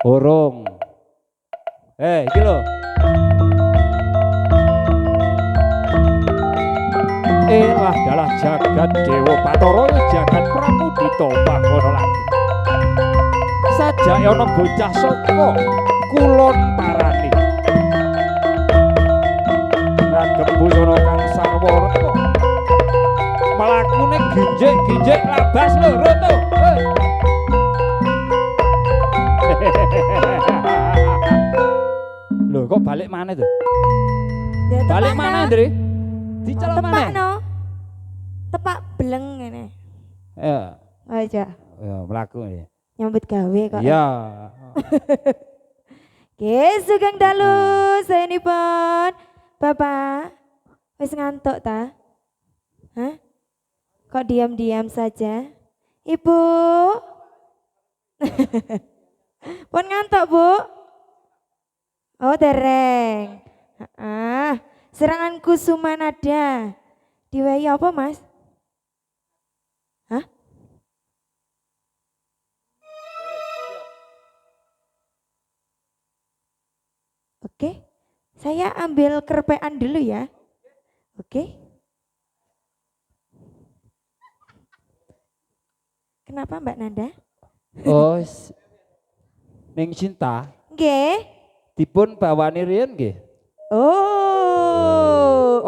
Burung. Iki lho. Elah dalah jagat Dewa Batara jagat Pramudita Bawana lagi. Sajake ana bocah saka kulon parani. Kagem busana kang sarwa reta. Melakune ginjek-ginjek labas lho roto. Lho kok balik mana tuh? Balik mana, Ndri? Dicelok mana? Tepakno. Tepak beleng ngene. Ya. Aja. Ya, mlaku ya. Nyambut gawe kok. Iya. Oke, sugeng dalu saenipun. Bapak, wis ngantuk ta? Hah? Kok diam-diam saja? Ibu? Pun ngantuk, Bu? Oh, dereng. Serangan kusuman ada. Diwai apa, Mas? Hah? Oke. Saya ambil kerpean dulu ya. Oke. Kenapa Mbak Nanda? Oh, ning cinta Nggih. dipun bawani riyen nggih. Oh.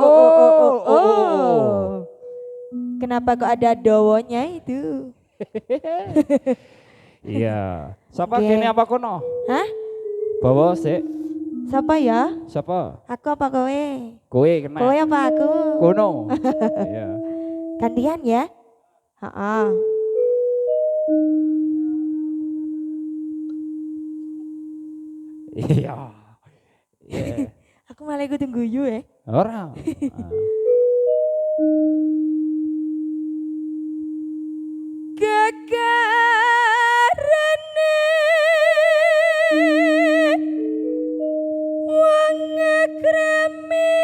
Kenapa kok ada dowonya itu? Iya. Siapa Nggih. kene apa kono? Hah? Bawa sik. Siapa ya? Siapa? Aku apa kowe? Kowe kena. Kowe apa aku? Kono. Iya. Gantian ya? Heeh. Iya. Iya. Aku malah ikut guyu ya. Ora. Gegarane wong ngegremi.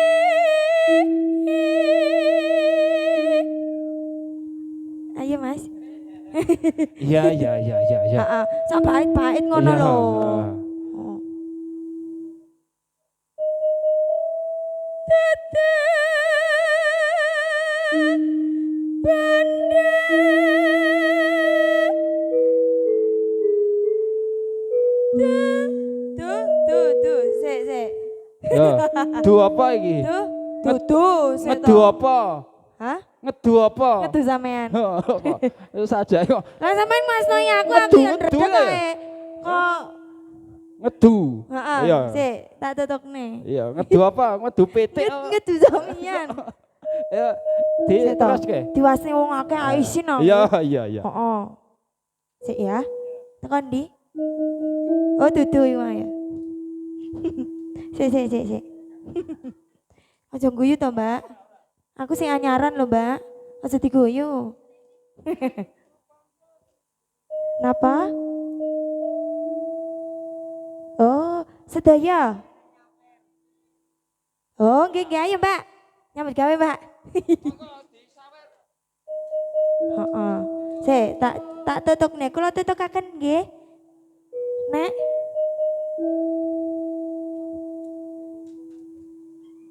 Ayo Mas. Iya. Heeh, sak pahit-pahit ngono Iya, lho. heeh. Oh. Tuh, sik. Ya, du apa iki? Tuh, Ngedu apa? Hah? Ngedu apa? Ngedu sampean. Saja kok. Lah sampean Mas Noy aku Ngedu, yang ngedu redek lah ya? kae. Kok Ngedu. heeh, Iya. sik, tak tutupne. Iya, ngedu apa? Ngedu PT. Ngedu sampean. Ya, di Sik to. terus ke. Diwasne wong akeh aisin aku. Iya. Heeh. Sik ya. Tekan ndi? Oh, dudu iki mah ya. Sik. Aja guyu to, Mbak. Aku sing anyaran lho, Mbak. Aja diguyu. Napa? Oh, sedaya. Oh, nggih ayo, Mbak. Nyambut gawe, Mbak. Heeh. Sik, tak tutukne. Kula tutukaken nggih. Nek.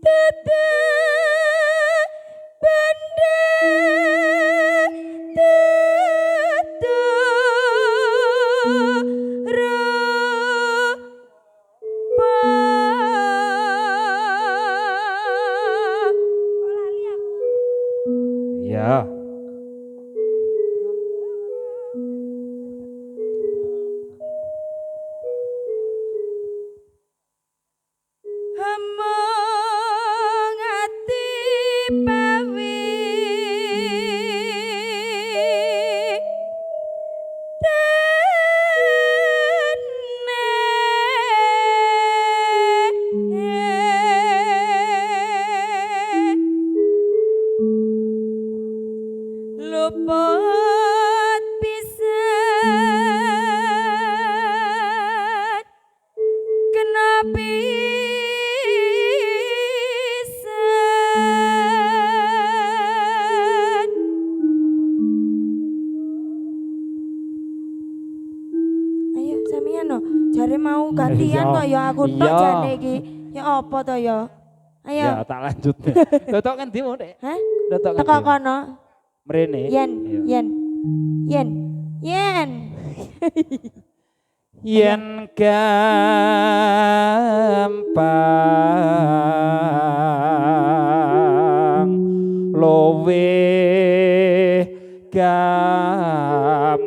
Tata benda Iya. Among ati pawi luput pisan kena pisan. Ayo sampean no. Jare mau gantian Iya. kok ya aku tok Iya. jane iki. Ya apa to ya? Ayo. Ya tak lanjut. Totok kan dimo Dek. Hah? Totok kan. Teko kono. Mrene. Yen, Iya. yen. Yen. Yen. Yen gampang lowe gampang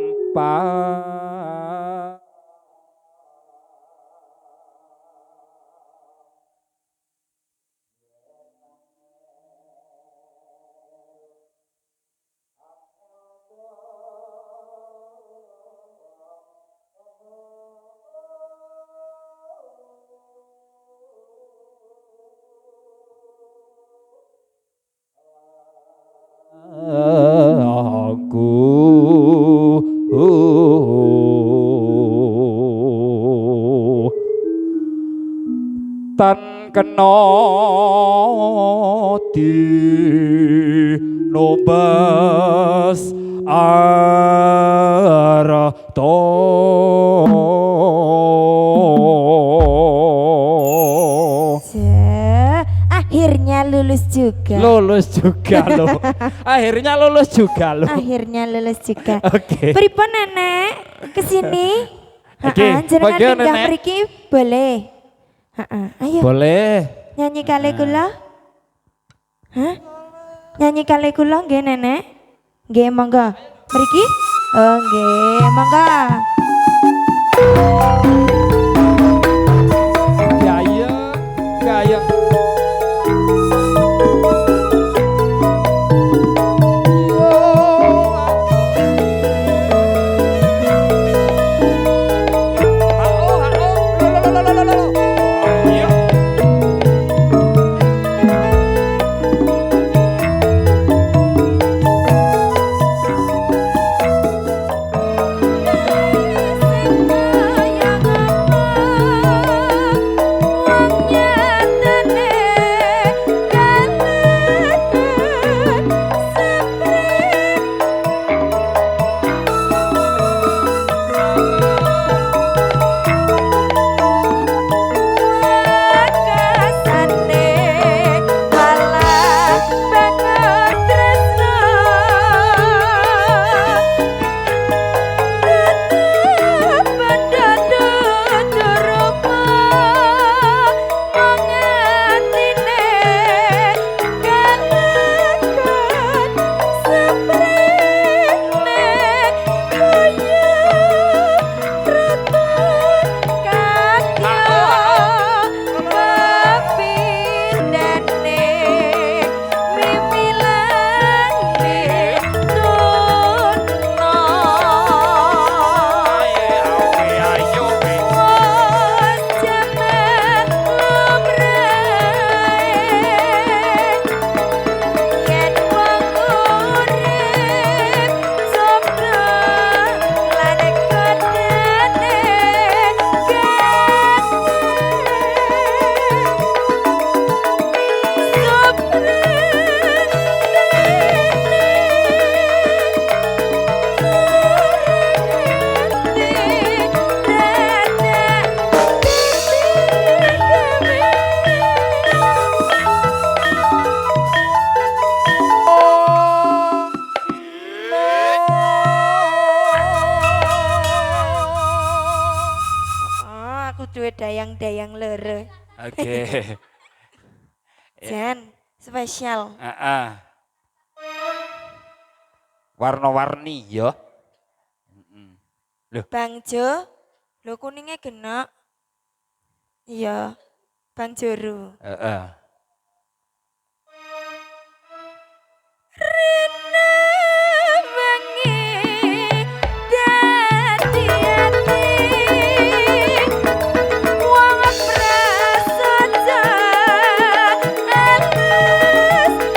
aku tan kena di nobas arto Akhirnya lulus juga. lulus juga lo. Akhirnya lulus juga lo. Akhirnya lulus juga. Oke. Pripun nenek kesini? Oke, Jenengan bagaimana, pindah Nek? mriki boleh. Ayo Boleh. nyanyi kali kula. Hah? Nyanyi kali kula nggih nenek? Nggih monggo. Mriki? Oh nggih, monggo. Gaya, gaya. duwe dayang-dayang lere. Oke. Jan, spesial. Warna-warni ya. Bang Jo, lo kuningnya kena. Iya, Bang Juru. Rina bengi dadi ati wong prasaja alas bebas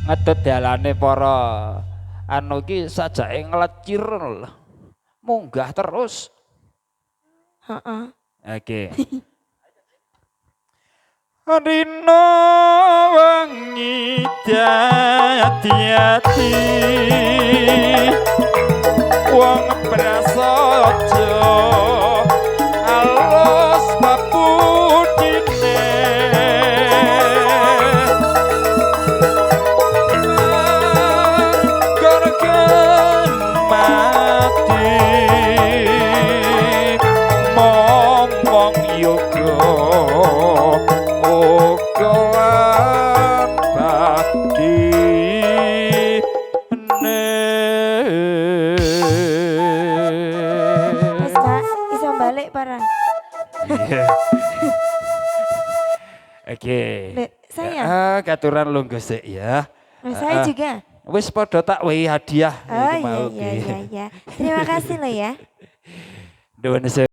ngedut dalane para anu ki sajake nglecir lho. Munggah terus. Heeh. Oke. Rino wengi hati-hati wong prasaja alus babudine gorgen mati momong yoga ogolan bakti Wes Kak, iso balik para. Oke. Lek, saya. Katuran lungguh sik ya. Saya juga. Wis padha tak wehi hadiah Oh iki mau iya ki. iya iya. Terima kasih lo ya. Nuwun sewu.